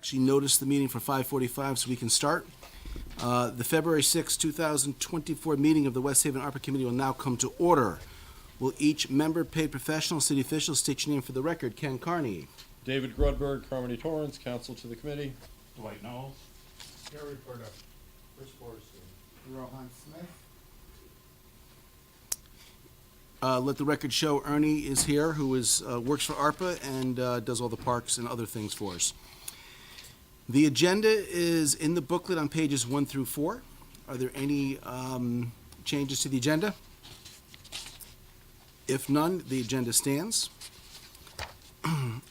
Actually noticed the meeting for 5:45, so we can start. The February 6, 2024 meeting of the West Haven ARPA Committee will now come to order. Will each member, paid professional, city official state your name for the record? Ken Carney. David Grudberg, Carmody Torrance, counsel to the committee. Dwight Knowles. Gary Porter. Chris Forrester. Rohan Smith. Let the record show Ernie is here, who works for ARPA and does all the parks and other things for us. The agenda is in the booklet on pages 1 through 4. Are there any changes to the agenda? If none, the agenda stands.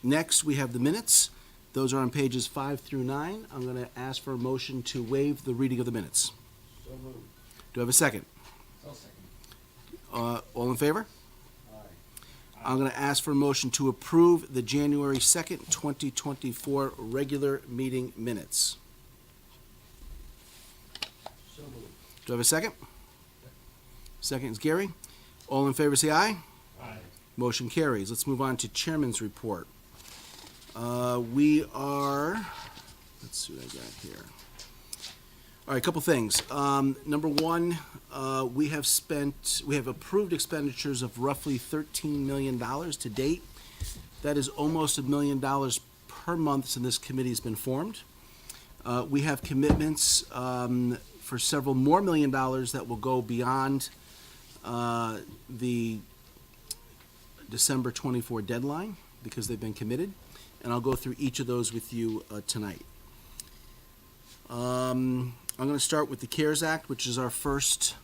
Next, we have the minutes. Those are on pages 5 through 9. I'm going to ask for a motion to waive the reading of the minutes. So moved. Do I have a second? I'll second. All in favor? Aye. I'm going to ask for a motion to approve the January 2nd, 2024 regular meeting minutes. So moved. Do I have a second? Second is Gary. All in favor, say aye. Aye. Motion carries. Let's move on to Chairman's report. Let's see what I got here. All right, a couple things. Number one, we have approved expenditures of roughly $13 million to date. That is almost $1 million per month since this committee has been formed. We have commitments for several more $1 million that will go beyond the December 24 deadline because they've been committed, and I'll go through each of those with you tonight. I'm going to start with the CARES Act, which is our first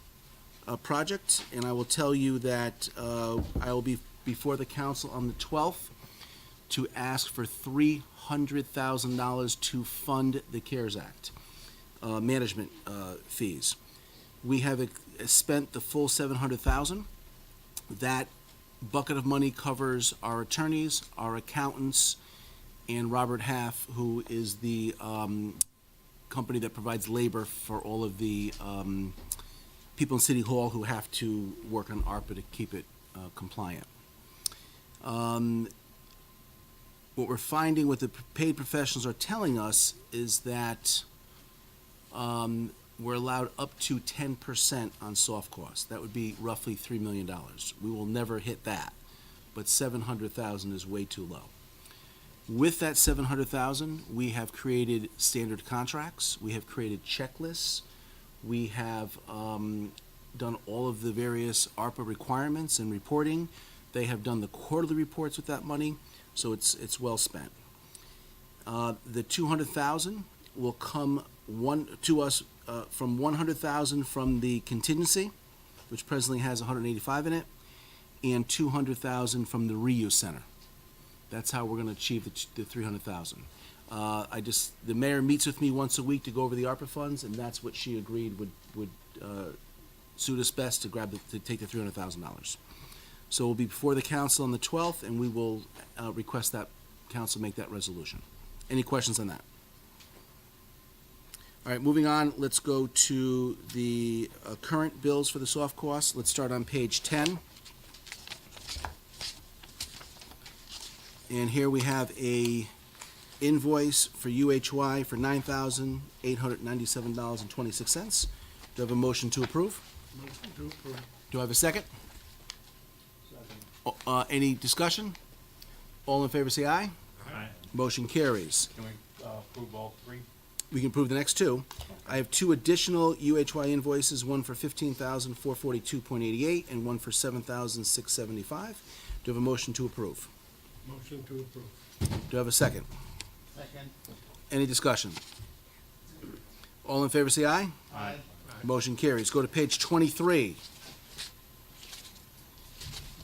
project, and I will tell you that I will be before the council on the 12th to ask for $300,000 to fund the CARES Act management fees. We have spent the full $700,000. That bucket of money covers our attorneys, our accountants, and Robert Half, who is the company that provides labor for all of the people in City Hall who have to work on ARPA to keep it compliant. What we're finding, what the paid professionals are telling us, is that we're allowed up to 10% on soft costs. That would be roughly $3 million. We will never hit that, but $700,000 is way too low. With that $700,000, we have created standard contracts, we have created checklists, we have done all of the various ARPA requirements and reporting. They have done the quarterly reports with that money, so it's well spent. The $200,000 will come to us from $100,000 from the contingency, which presently has $185 in it, and $200,000 from the reuse center. That's how we're going to achieve the $300,000. The mayor meets with me once a week to go over the ARPA funds, and that's what she agreed would suit us best to take the $300,000. So we'll be before the council on the 12th, and we will request that council make that resolution. Any questions on that? All right, moving on, let's go to the current bills for the soft costs. Let's start on page 10. And here we have a invoice for UHY for $9,897.26. Do I have a motion to approve? Motion to approve. Do I have a second? Second. Any discussion? All in favor say aye. Aye. Motion carries. Can we approve all three? We can approve the next two. I have two additional UHY invoices, one for $15,442.88 and one for $7,675. Do I have a motion to approve? Motion to approve. Do I have a second? Second. Any discussion? All in favor say aye. Aye. Motion carries. Go to page 23.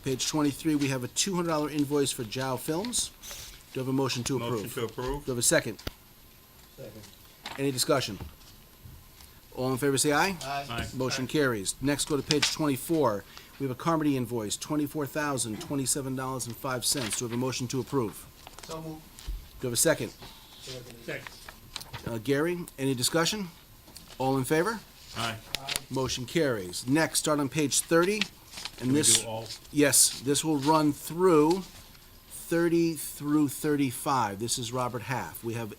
Page 23, we have a $200 invoice for Jow Films. Do I have a motion to approve? Motion to approve. Do I have a second? Second. Any discussion? All in favor say aye. Aye. Motion carries. Next, go to page 24. We have a Carmody invoice, $24,027.05. Do I have a motion to approve? So moved. Do I have a second? Second. Gary, any discussion? All in favor? Aye. Motion carries. Next, start on page 30. And Can we this, do all? yes, this will run through 30 through 35, this is Robert Half. We have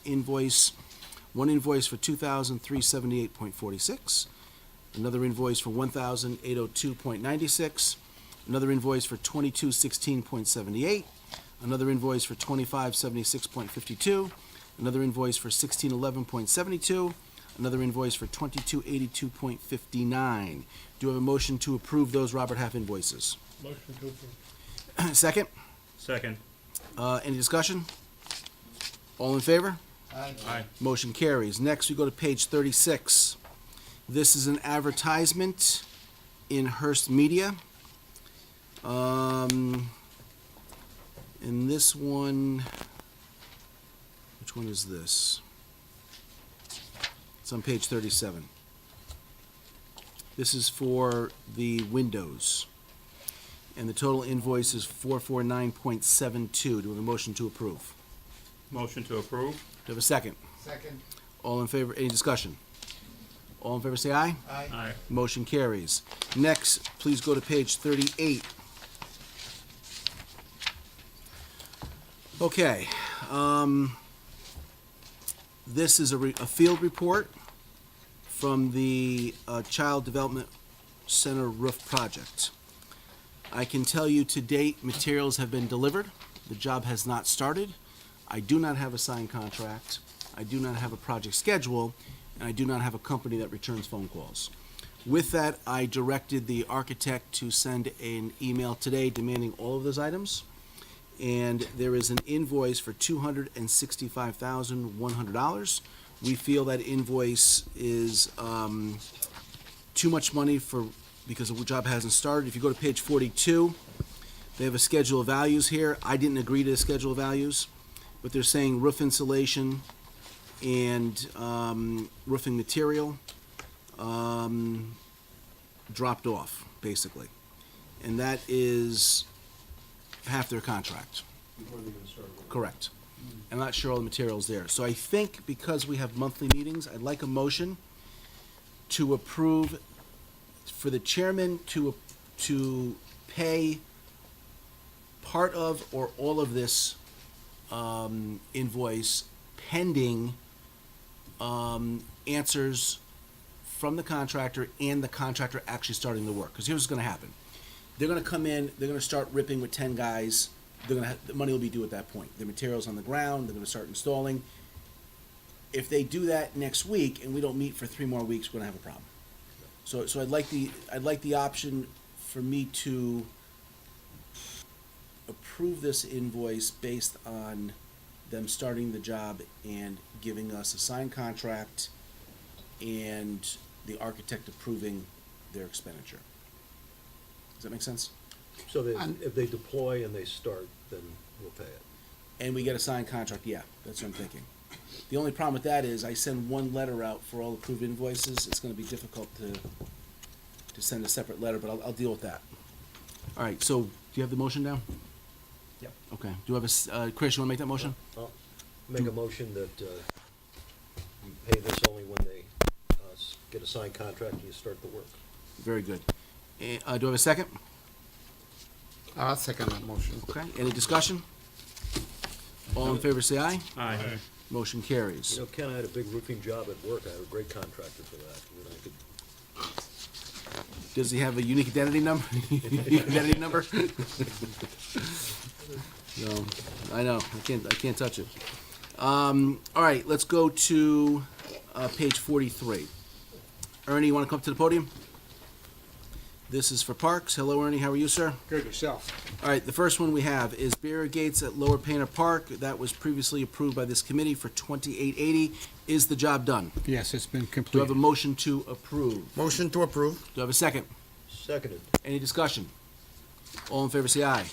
one invoice for $2,378.46, another invoice for $1,802.96, another invoice for $2,216.78, another invoice for $2,576.52, another invoice for $1,611.72, another invoice for $2,282.59. Do you have a motion to approve those Robert Half invoices? Motion to approve. Second? Second. Any discussion? All in favor? Aye. Motion carries. Next, we go to page 36. This is an advertisement in Hearst Media. In this one, which one is this? It's on page 37. This is for the windows. And the total invoice is 449.72. Do we have a motion to approve? Motion to approve. Do we have a second? Second. All in favor, any discussion? All in favor, say aye. Aye. Aye. Motion carries. Next, please go to page 38. Okay, this is a field report from the Child Development Center roof project. I can tell you to date, materials have been delivered. The job has not started. I do not have a signed contract. I do not have a project schedule, and I do not have a company that returns phone calls. With that, I directed the architect to send an email today demanding all of those items. And there is an invoice for $265,100. We feel that invoice is too much money because the job hasn't started. If you go to page 42, they have a schedule of values here. I didn't agree to the schedule of values, but they're saying roof insulation and roofing material dropped off, basically. And that is half their contract. Before they even start work. Correct. I'm not sure all the material's there. So I think because we have monthly meetings, I'd like a motion to approve for the chairman to pay part of or all of this invoice pending answers from the contractor and the contractor actually starting the work. Because here's what's going to happen. They're going to come in, they're going to start ripping with 10 guys. The money will be due at that point. The material's on the ground, they're going to start installing. If they do that next week and we don't meet for 3 more weeks, we're going to have a problem. So I'd like the option for me to approve this invoice based on them starting the job and giving us a signed contract and the architect approving their expenditure. Does that make sense? So if they deploy and they start, then we'll pay it. And we get a signed contract, yeah, that's what I'm thinking. The only problem with that is I send one letter out for all approved invoices. It's gonna be difficult to send a separate letter, but I'll deal with that. All right, so do you have the motion down? Yep. Okay, do you have Chris, you wanna make that motion? I'll make a motion that you pay this only when they get a signed contract and you start the work. Very good. Do I have a second? I'll second that motion. Okay, any discussion? All in favor, say aye. Aye. Motion carries. You know, Ken, I had a big roofing job at work. I had a great contractor for that. And I could, Does he have a unique identity number? Unique identity number? No, I know, I can't touch it. All right, let's go to page 43. Ernie, you wanna come up to the podium? This is for Parks. Hello, Ernie, how are you, sir? Good, yourself. All right, the first one we have is barrier gates at Lower Painter Park. That was previously approved by this committee for $28.80. Is the job done? Yes, it's been Do I completed. have a motion to approve? Motion to approve. Do I have a second? seconded. Any discussion? All in favor, say aye.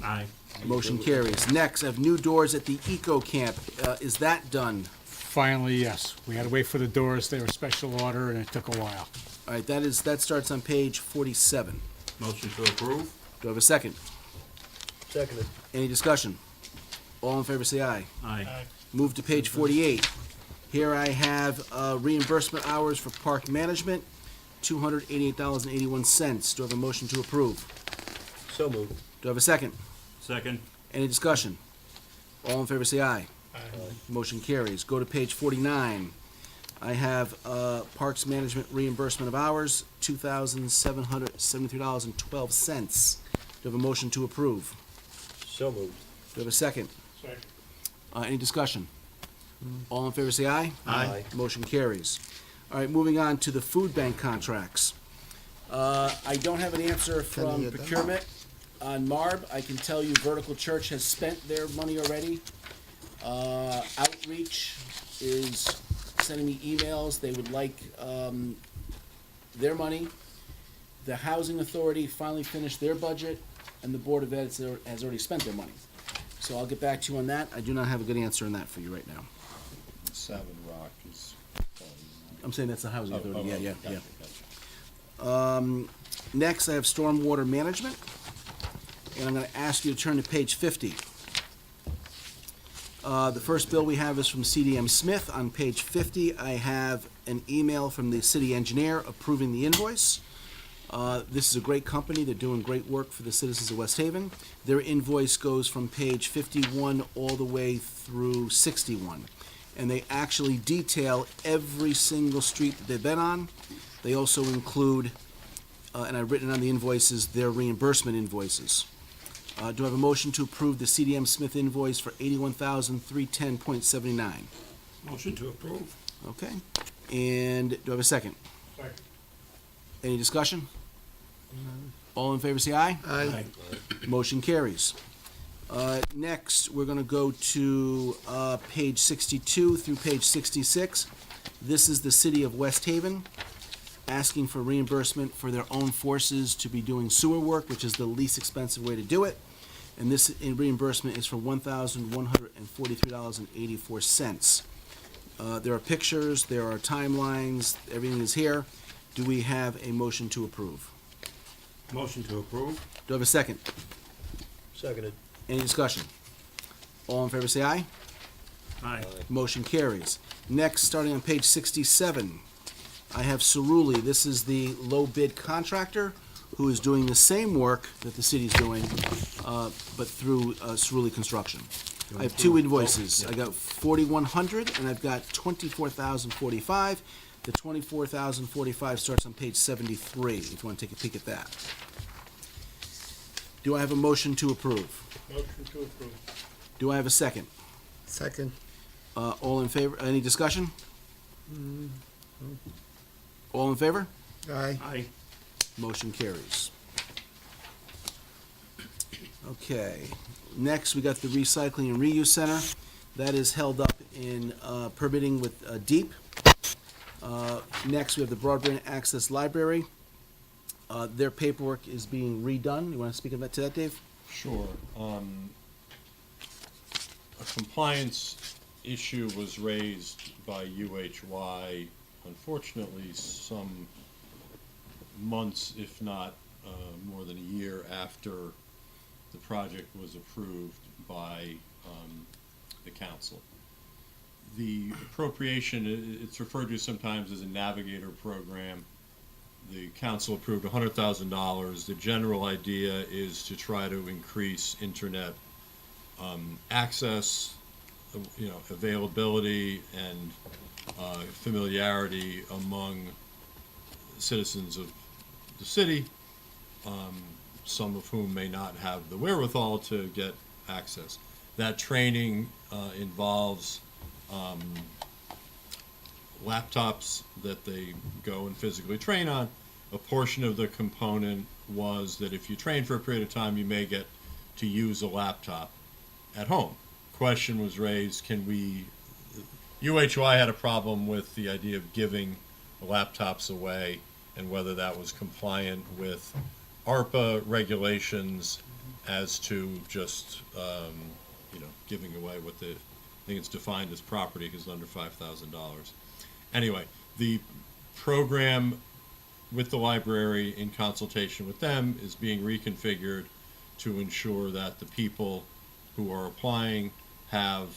Aye. Motion carries. Next, I have new doors at the Eco Camp. Is that done? Finally, yes. We had to wait for the doors. They were special order and it took a while. All right, that starts on page 47. Motion to approve. Do I have a second? Seconded. Any discussion? All in favor, say aye. Aye. Move to page 48. Here I have reimbursement hours for park management, $288.81. Do I have a motion to approve? So moved. Do I have a second? Second. Any discussion? All in favor, say aye. Aye. Motion carries. Go to page 49. I have Parks Management reimbursement of hours, $2,773.12. Do I have a motion to approve? So moved. Do I have a second? Second. Any discussion? All in favor, say aye. Aye. Motion carries. All right, moving on to the food bank contracts. I don't have an answer from procurement on MARB. I can tell you Vertical Church has spent their money already. Outreach is sending me emails. They would like their money. The Housing Authority finally finished their budget, and the Board of Ed has already spent their money. So I'll get back to you on that. I do not have a good answer on that for you right now. Savin Rock is. I'm saying that's the Housing Authority. Yeah. Gotcha, gotcha. Next, I have stormwater management, and I'm going to ask you to turn to page 50. The first bill we have is from CDM Smith. On page 50, I have an email from the city engineer approving the invoice. This is a great company. They're doing great work for the citizens of West Haven. Their invoice goes from page 51 all the way through 61. And they actually detail every single street that they've been on. They also include, and I've written on the invoices, their reimbursement invoices. Do I have a motion to approve the CDM Smith invoice for $81,310.79? Motion to approve. Okay. And do I have a second? Second. Any discussion? All in favor, say aye. Aye. Motion carries. Next, we're gonna go to page 62 through page 66. This is the city of West Haven asking for reimbursement for their own forces to be doing sewer work, which is the least expensive way to do it. And this reimbursement is for $1,143.84. There are pictures, there are timelines, everything is here. Do we have a motion to approve? Motion to approve. Do I have a second? Seconded. Any discussion? All in favor, say aye. Aye. Motion carries. Next, starting on page 67, I have Cerulli. This is the low bid contractor who is doing the same work that the city's doing, but through Cerulli Construction. I have two invoices. I got 4,100 and I've got 24,045. The 24,045 starts on page 73, if you want to take a peek at that. Do I have a motion to approve? Motion to approve. Do I have a second? Second. All in favor, any discussion? All in favor? Aye. Aye. Motion carries. Okay, next we got the Recycling and Reuse Center. That is held up in permitting with DEEP. Next, we have the Broadband Access Library. Their paperwork is being redone. You want to speak to that, Dave? Sure. A compliance issue was raised by UHY, unfortunately, some months, if not more than a year after the project was approved by the council. The appropriation, it's referred to sometimes as a navigator program. The council approved $100,000. The general idea is to try to increase internet access, availability and familiarity among citizens of the city, some of whom may not have the wherewithal to get access. That training involves laptops that they go and physically train on. A portion of the component was that if you train for a period of time, you may get to use a laptop at home. Question was raised, UHY had a problem with the idea of giving laptops away and whether that was compliant with ARPA regulations as to just, giving away what I think it's defined as property because it's under $5,000. Anyway, the program with the library in consultation with them is being reconfigured to ensure that the people who are applying have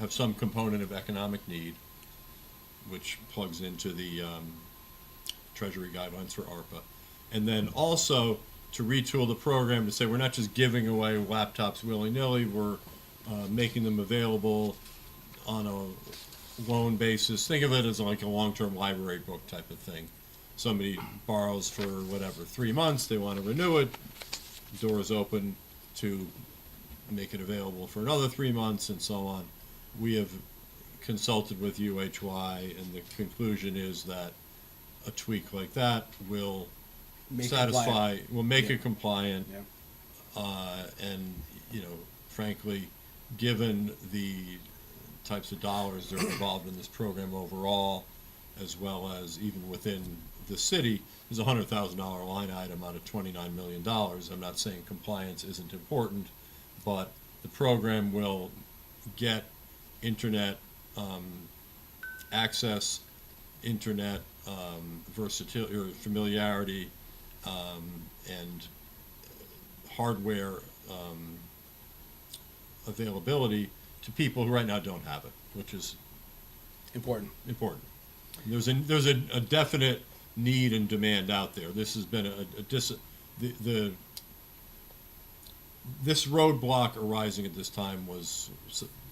some component of economic need, which plugs into the Treasury guidelines for ARPA. And then also to retool the program to say we're not just giving away laptops willy-nilly, we're making them available on a loan basis. Think of it as like a long-term library book type of thing. Somebody borrows for whatever, 3 months, they want to renew it, door is open to make it available for another 3 months and so on. We have consulted with UHY and the conclusion is that a tweak like that will Make it satisfy, compliant. will make Yeah. it compliant. Yeah. And, you know, frankly, given the types of dollars that are involved in this program overall, as well as even within the city, there's a $100,000 line item out of $29 million. I'm not saying compliance isn't important, but the program will get internet access, internet versatility or familiarity, and hardware availability to people who right now don't have it, which is Important. important. There's a definite need and demand out there. This has been this roadblock arising at this time was,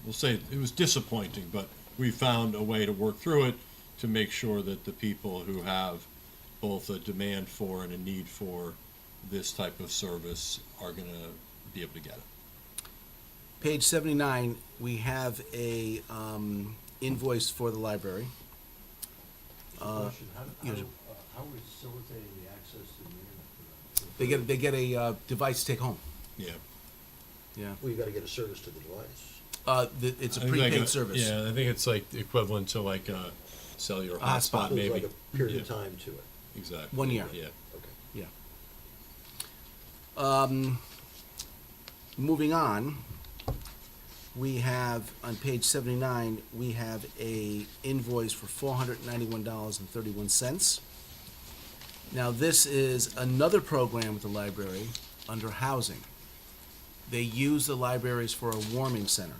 we'll say, it was disappointing, but we found a way to work through it to make sure that the people who have both a demand for and a need for this type of service are going to be able to get it. Page 79, we have a invoice for the library. Question, how yes. are we facilitating the access to the internet for that? They get a device to take home. Yeah. Yeah. Well, you gotta get a service to the device. It's a I think like prepaid service. Yeah, I think it's like equivalent to like a cellular hotspot, hotspot. There's maybe. like a period of Yeah. time to it. Exactly. 1 year. Yeah. Okay. Moving on, we have, on page 79, we have a invoice for $491.31. Now, this is another program with the library under housing. They use the libraries for a warming center.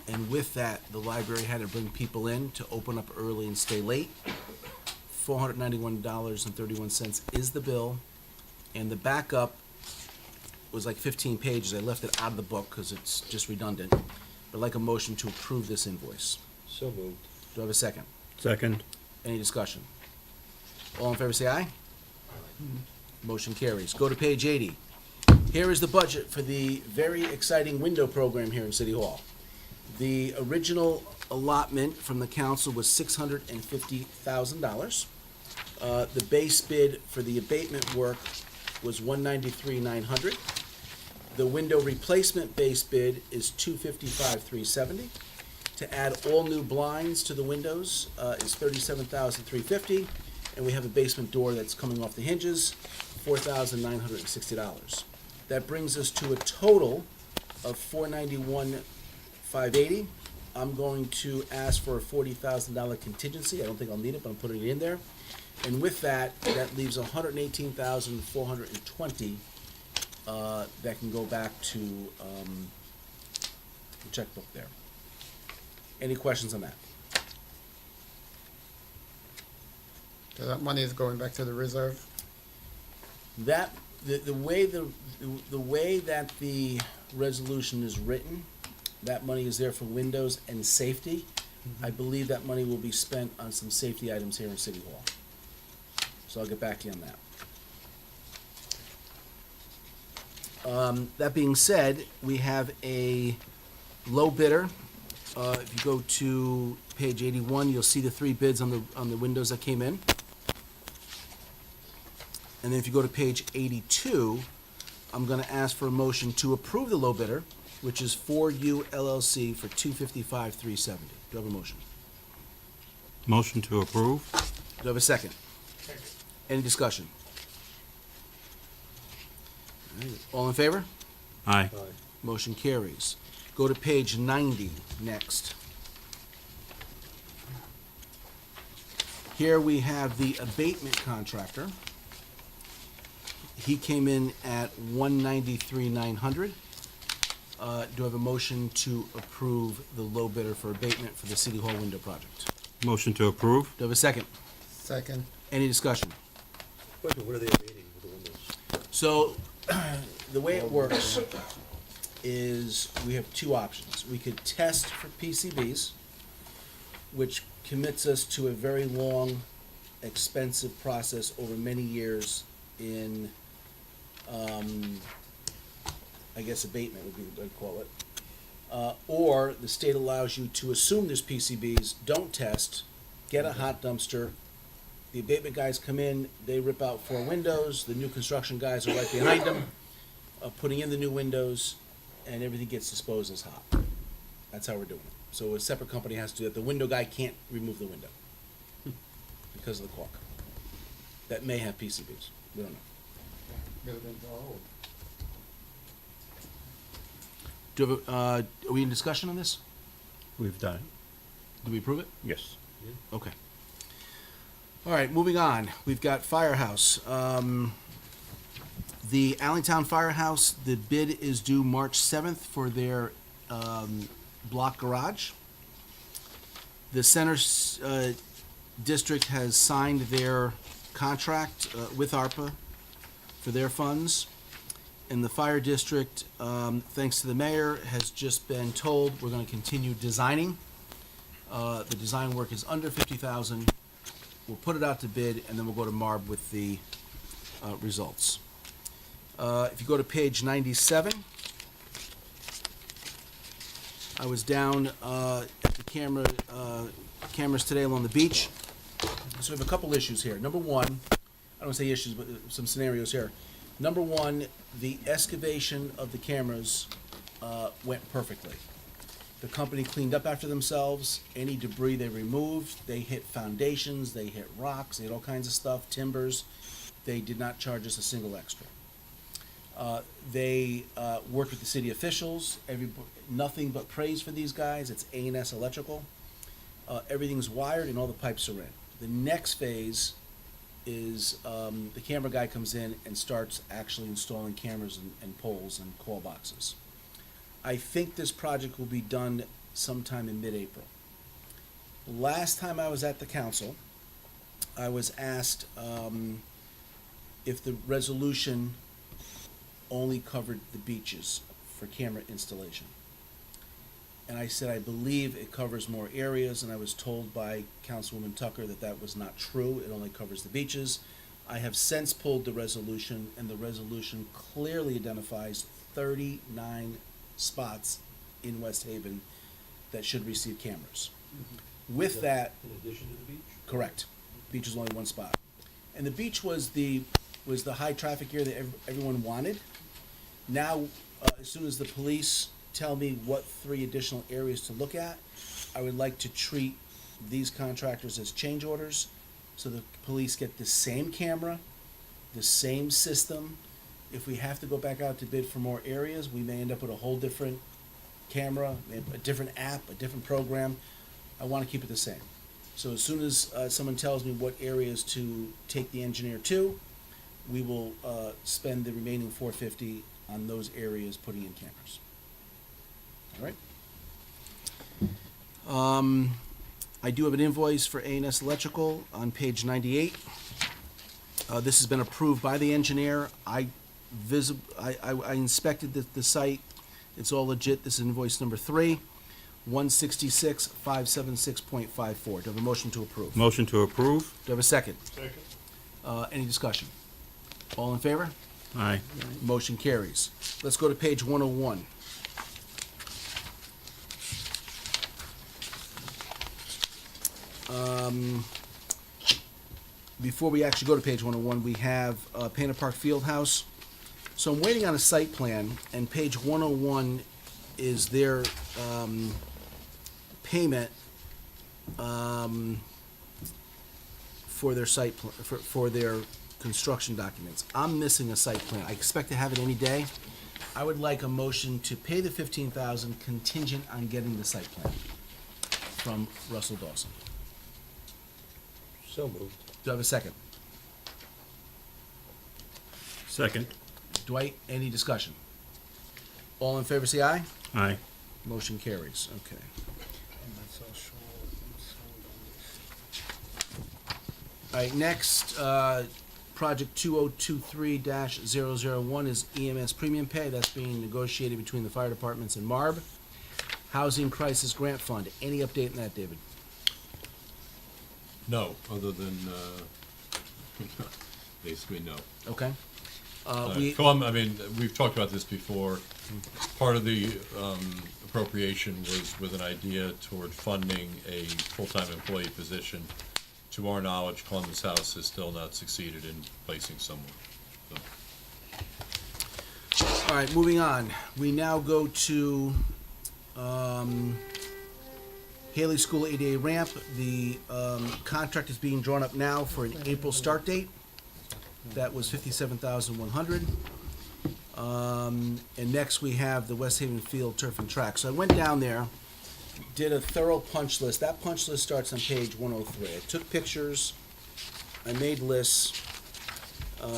And with that, the library had to bring people in to open up early and stay late. $491.31 is the bill, and the backup was like 15 pages. I left it out of the book because it's just redundant. But I'd like a motion to approve this invoice. So moved. Do I have a second? Second. Any discussion? All in favor say aye. Motion carries. Go to page 80. Here is the budget for the very exciting window program here in City Hall. The original allotment from the council was $650,000. The base bid for the abatement work was $193,900. The window replacement base bid is $255,370. To add all new blinds to the windows is $37,350, and we have a basement door that's coming off the hinges, $4,960. That brings us to a total of $491,580. I'm going to ask for a $40,000 contingency. I don't think I'll need it, but I'm putting it in there. And with that, that leaves $118,420 that can go back to the checkbook there. Any questions on that? So that money is going back to the reserve? That the way that the resolution is written, that money is there for windows and safety. I believe that money will be spent on some safety items here in City Hall. So I'll get back to you on that. That being said, we have a low bidder. If you go to page 81, you'll see the 3 bids on the windows that came in. And then if you go to page 82, I'm going to ask for a motion to approve the low bidder, which is 4U LLC for $255,370. Do I have a motion? Motion to approve? Do I have a second? Any discussion? All right. All in favor? Aye. Aye. Motion carries. Go to page 90 next. Here we have the abatement contractor. He came in at $193,900. Do I have a motion to approve the low bidder for abatement for the City Hall window project? Motion to approve? Do I have a second? Second. Any discussion? Question, what are they abating with the windows? So, the way it works is we have two options. We could test for PCBs, which commits us to a very long, expensive process over many years in, I guess abatement would be what I'd call it. Or the state allows you to assume there's PCBs, don't test, get a hot dumpster. The abatement guys come in, they rip out 4 windows, the new construction guys are right behind them, putting in the new windows, and everything gets disposed as hot. That's how we're doing it. So a separate company has to do that. The window guy can't remove the window because of the caulk. That may have PCBs. We don't know. Buildings are old. Do you have are we in discussion on this? We've done it. Do we approve it? Yes. Okay. All right, moving on. We've got Firehouse. The Allentown Firehouse, the bid is due March 7th for their block garage. The Center District has signed their contract with ARPA for their funds. And the Fire District, thanks to the mayor, has just been told we're going to continue designing. The design work is under $50,000. We'll put it out to bid, and then we'll go to MARB with the results. If you go to page 97, I was down at the cameras today along the beach. So we have a couple issues here. Number one, I don't want to say issues, but some scenarios here. Number one, the excavation of the cameras went perfectly. The company cleaned up after themselves. Any debris they removed, they hit foundations, they hit rocks, they hit all kinds of stuff, timbers. They did not charge us a single extra. They worked with the city officials. Nothing but praise for these guys. It's A&S Electrical. Everything's wired and all the pipes are in. The next phase is the camera guy comes in and starts actually installing cameras and poles and call boxes. I think this project will be done sometime in mid-April. Last time I was at the council, I was asked if the resolution only covered the beaches for camera installation. And I said I believe it covers more areas, and I was told by Councilwoman Tucker that that was not true. It only covers the beaches. I have since pulled the resolution, and the resolution clearly identifies 39 spots in West Haven that should receive cameras. With that, In addition to the beach? correct. Beach is only one spot. And the beach was the high traffic area that everyone wanted. Now, as soon as the police tell me what 3 additional areas to look at, I would like to treat these contractors as change orders, so the police get the same camera, the same system. If we have to go back out to bid for more areas, we may end up with a whole different camera, a different app, a different program. I want to keep it the same. So as soon as someone tells me what areas to take the engineer to, we will spend the remaining $450 on those areas putting in cameras. All right. I do have an invoice for A&S Electrical on page 98. This has been approved by the engineer. I inspected the site. It's all legit. This is invoice number 3, 166,576.54. Do I have a motion to approve? Motion to approve? Do I have a second? Second. Any discussion? All in favor? Aye. Motion carries. Let's go to page 101. Before we actually go to page 101, we have Painter Park Fieldhouse. So I'm waiting on a site plan, and page 101 is their payment for their site for their construction documents. I'm missing a site plan. I expect to have it any day. I would like a motion to pay the $15,000 contingent on getting the site plan from Russell Dawson. So moved. Do I have a second? Second. Dwight, any discussion? All in favor, say aye. Aye. Motion carries. Okay. All right, next, project 2023-001 is EMS premium pay. That's being negotiated between the fire departments and MARB. Housing Crisis Grant Fund. Any update on that, David? No, other than, basically no. Okay. We've talked about this before. Part of the appropriation was with an idea toward funding a full-time employee position. To our knowledge, Columbus House has still not succeeded in placing someone. So, All right, moving on. We now go to Haley School ADA ramp. The contract is being drawn up now for an April start date. That was $57,100. And next we have the West Haven Field Turf and Track. So I went down there, did a thorough punch list. That punch list starts on page 103. I took pictures, I made lists,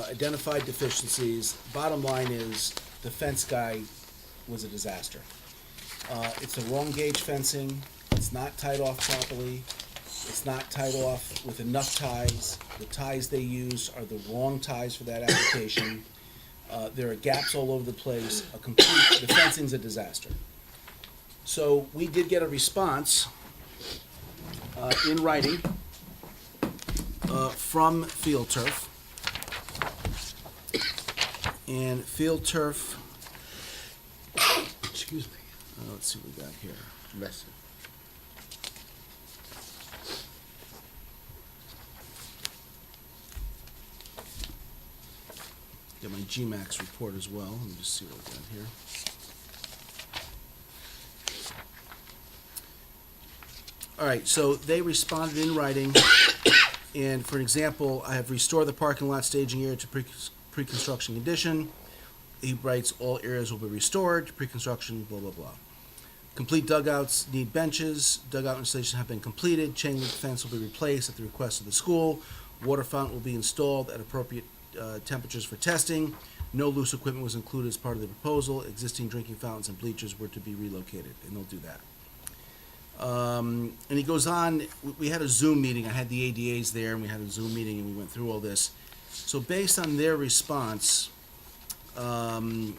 identified deficiencies. Bottom line is, the fence guy was a disaster. It's the wrong gauge fencing, it's not tied off properly, it's not tied off with enough ties. The ties they use are the wrong ties for that application. There are gaps all over the place. The fencing's a disaster. So we did get a response in writing from Field Turf. And Field Turf, excuse me, let's see what we got here. Messy. Get my GMAX report as well. Let me just see what we got here. All right, so they responded in writing, and for an example, I have restored the parking lot staging area to pre-construction condition. He writes, all areas will be restored to pre-construction, blah, blah, blah. Complete dugouts need benches. Dugout installations have been completed. Chain link fence will be replaced at the request of the school. Water fountain will be installed at appropriate temperatures for testing. No loose equipment was included as part of the proposal. Existing drinking fountains and bleachers were to be relocated, and they'll do that. And he goes on, we had a Zoom meeting. I had the ADAs there, and we had a Zoom meeting, and we went through all this. So based on their response, the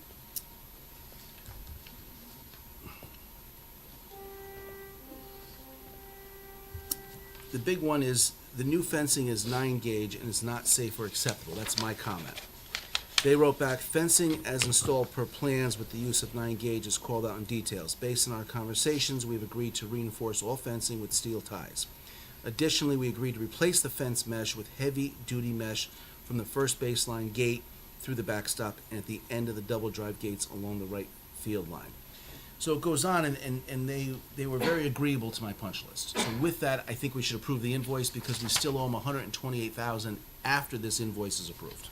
big one is the new fencing is 9 gauge and is not safe or acceptable. That's my comment. They wrote back, fencing as installed per plans with the use of 9 gauge is called out in details. Based on our conversations, we've agreed to reinforce all fencing with steel ties. Additionally, we agreed to replace the fence mesh with heavy-duty mesh from the first baseline gate through the backstop and at the end of the double drive gates along the right field line. So it goes on, and they were very agreeable to my punch list. So with that, I think we should approve the invoice because we still owe them $128,000 after this invoice is approved.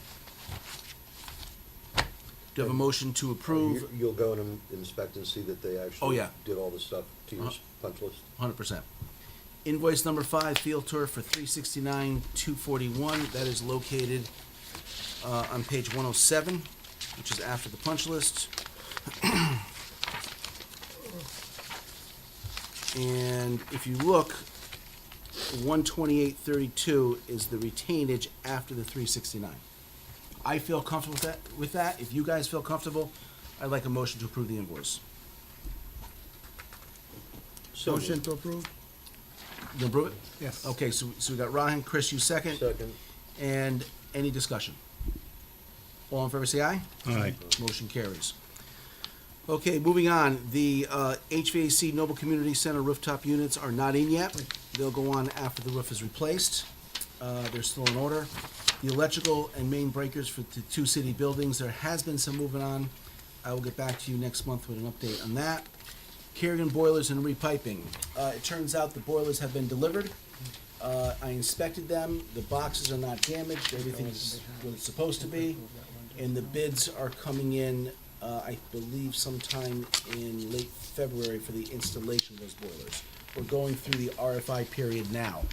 Do you have a motion to approve? You'll go and inspect and see that they Oh, actually yeah. did all the stuff to your punch list? 100%. Invoice number 5, Field Tour for $369,241. That is located on page 107, which is after the punch list. And if you look, 128.32 is the retainage after the 369. I feel comfortable with that. If you guys feel comfortable, I'd like a motion to approve the invoice. So Motion to approve? You approve it? Yes. Okay, so we got Ryan, Chris, you second, Second. and any discussion? All in favor, say aye. Aye. Motion carries. Okay, moving on, the HVAC Noble Community Center rooftop units are not in yet. They'll go on after the roof is replaced. They're still in order. The electrical and main breakers for the 2 city buildings, there has been some movement on. I will get back to you next month with an update on that. Kerrigan boilers and repiping. It turns out the boilers have been delivered. I inspected them. The boxes are not damaged. Everything is what it's supposed to be. And the bids are coming in, I believe sometime in late February for the installation of those boilers. We're going through the RFI period now.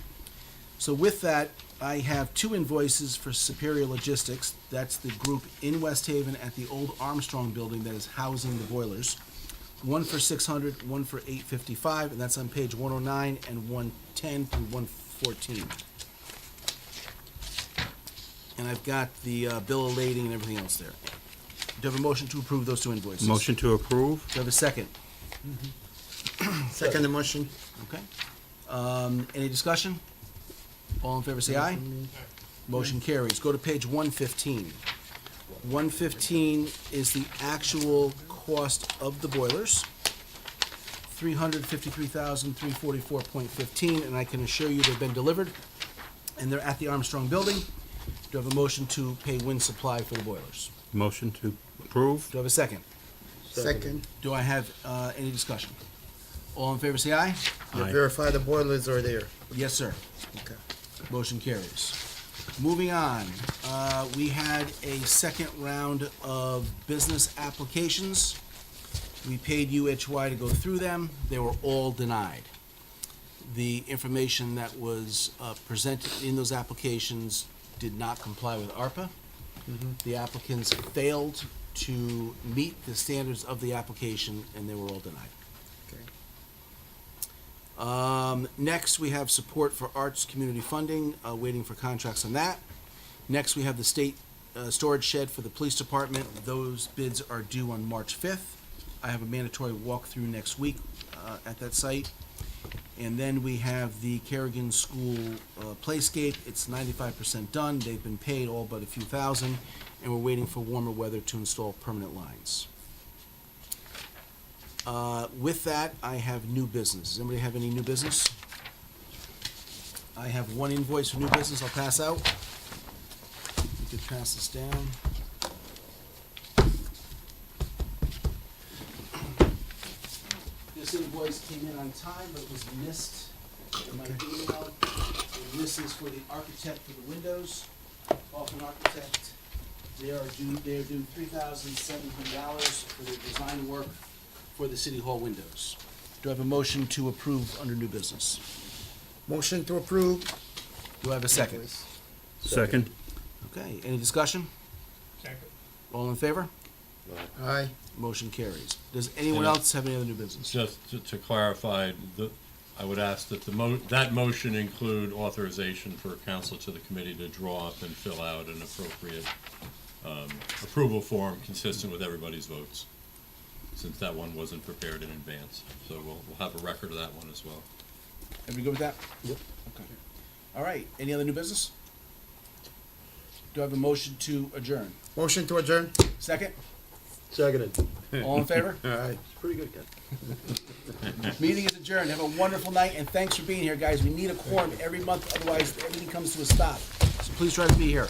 So with that, I have 2 invoices for Superior Logistics. That's the group in West Haven at the old Armstrong building that is housing the boilers. One for $600, one for $855, and that's on page 109 and 110 through 114. And I've got the bill of lading and everything else there. Do you have a motion to approve those two invoices? Motion to approve? Do you have a second? Second the motion. Okay. Any discussion? All in favor, say aye. Motion carries. Go to page 115. 115 is the actual cost of the boilers. $353,344.15, and I can assure you they've been delivered, and they're at the Armstrong Building. Do I have a motion to pay Wind Supply for the boilers? Motion to approve? Do I have a second? Second. Do I have any discussion? All in favor, say aye. You Aye. verify the boilers are there. Yes, sir. Okay. Motion carries. Moving on, we had a second round of business applications. We paid UHY to go through them. They were all denied. The information that was presented in those applications did not comply with ARPA. The applicants failed to meet the standards of the application, and they were all denied. Next, we have support for arts community funding, waiting for contracts on that. Next, we have the state storage shed for the police department. Those bids are due on March 5th. I have a mandatory walkthrough next week at that site. And then we have the Kerrigan School playscape. It's 95% done. They've been paid all but a few thousand, and we're waiting for warmer weather to install permanent lines. With that, I have new business. Does anybody have any new business? I have one invoice for new business I'll pass out. You could pass this down. This invoice came in on time, but it was missed in my email. And this is for the architect for the windows, Hoffman Architect. They are due $3,700 for their design work for the City Hall windows. Do I have a motion to approve under new business? Motion to approve. Do I have a second? Second? Okay, any discussion? Second. All in favor? Aye. Motion carries. Does anyone Yeah. else have any other new business? Just to clarify, I would ask that that motion include authorization for council to the committee to draw up and fill out an appropriate approval form consistent with everybody's votes, since that one wasn't prepared in advance. So we'll have a record of that one as well. Everybody good with that? Yep. Okay. All right, any other new business? Do I have a motion to adjourn? Motion to adjourn. Second? Seconded. All in favor? Aye. Pretty good, Ken. Meeting is adjourned. Have a wonderful night, and thanks for being here, guys. We need a quorum every month, otherwise everything comes to a stop. So please try to be here.